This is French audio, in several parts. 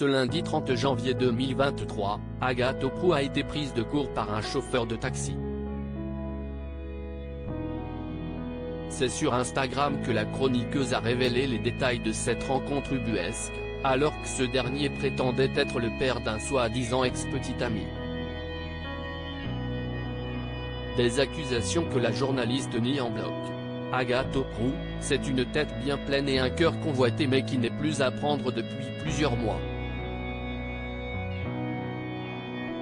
Ce lundi 30 janvier 2023, Agathe Oprou a été prise de court par un chauffeur de taxi. C'est sur Instagram que la chroniqueuse a révélé les détails de cette rencontre ubuesque, alors que ce dernier prétendait être le père d'un soi-disant ex-petit ami. Des accusations que la journaliste nie en bloc. Agathe Oprou, c'est une tête bien pleine et un cœur convoité mais qui n'est plus à prendre depuis plusieurs mois.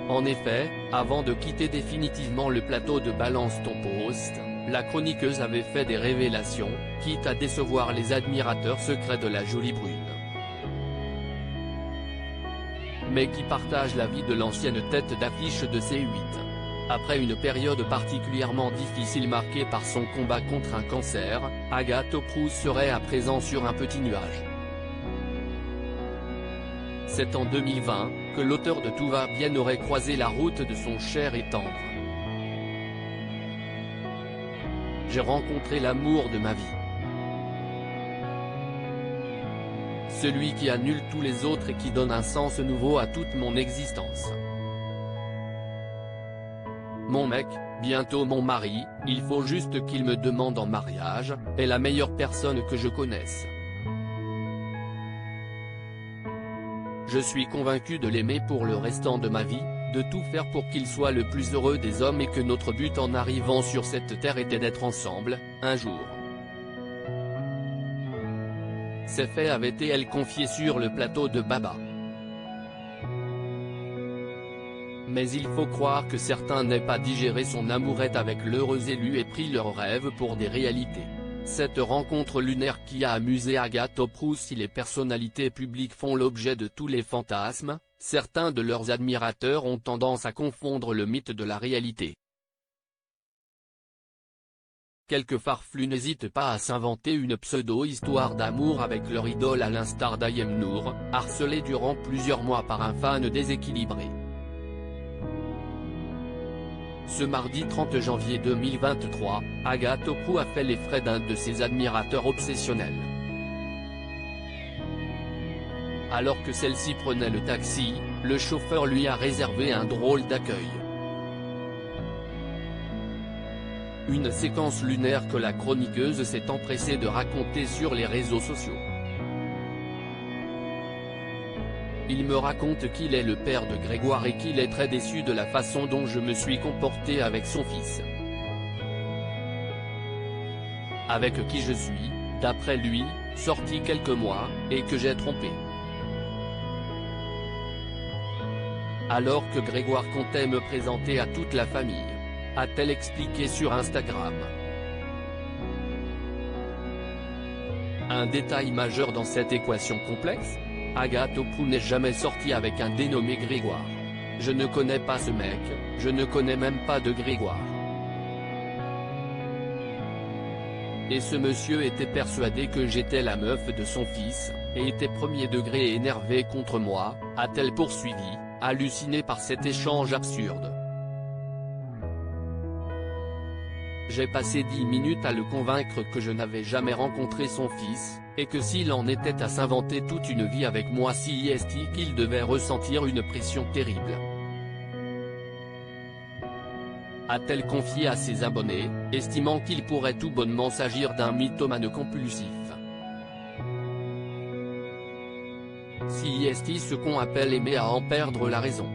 En effet, avant de quitter définitivement le plateau de Balance ton post, la chroniqueuse avait fait des révélations, quitte à décevoir les admirateurs secrets de la jolie brune. Mais qui partage la vie de l'ancienne tête d'affiche de C8. Après une période particulièrement difficile marquée par son combat contre un cancer, Agathe Oprou serait à présent sur un petit nuage. C'est en 2020, que l'auteur de Tout va bien aurait croisé la route de son cher et tendre. J'ai rencontré l'amour de ma vie. Celui qui annule tous les autres et qui donne un sens nouveau à toute mon existence. Mon mec, bientôt mon mari, il faut juste qu'il me demande en mariage, est la meilleure personne que je connaisse. Je suis convaincu de l'aimer pour le restant de ma vie, de tout faire pour qu'il soit le plus heureux des hommes et que notre but en arrivant sur cette terre était d'être ensemble, un jour. Ces faits avait-elle confié sur le plateau de Baba. Mais il faut croire que certains n'aient pas digéré son amourette avec l'heureux élu et pris leurs rêves pour des réalités. Cette rencontre lunaire qui a amusé Agathe Oprou. Si les personnalités publiques font l'objet de tous les fantasmes, certains de leurs admirateurs ont tendance à confondre le mythe de la réalité. Quelques farfelus n'hésitent pas à s'inventer une pseudo-histoire d'amour avec leur idole à l'instar d'Ayem Nour, harcelée durant plusieurs mois par un fan déséquilibré. Ce mardi 30 janvier 2023, Agathe Oprou a fait les frais d'un de ses admirateurs obsessionnels. Alors que celle-ci prenait le taxi, le chauffeur lui a réservé un drôle d'accueil. Une séquence lunaire que la chroniqueuse s'est empressée de raconter sur les réseaux sociaux. Il me raconte qu'il est le père de Grégoire et qu'il est très déçu de la façon dont je me suis comporté avec son fils. Avec qui je suis, d'après lui, sorti quelques mois, et que j'ai trompé. Alors que Grégoire comptait me présenter à toute la famille, a-t-elle expliqué sur Instagram. Un détail majeur dans cette équation complexe, Agathe Oprou n'est jamais sortie avec un dénommé Grégoire. Je ne connais pas ce mec, je ne connais même pas de Grégoire. Et ce monsieur était persuadé que j'étais la meuf de son fils, et était premier degré énervé contre moi, a-t-elle poursuivi, hallucinée par cet échange absurde. J'ai passé 10 minutes à le convaincre que je n'avais jamais rencontré son fils, et que s'il en était à s'inventer toute une vie avec moi qu'il devait ressentir une pression terrible. A-t-elle confié à ses abonnés, estimant qu'il pourrait tout bonnement s'agir d'un mythomane compulsif. Ce qu'on appelle aimer à en perdre la raison.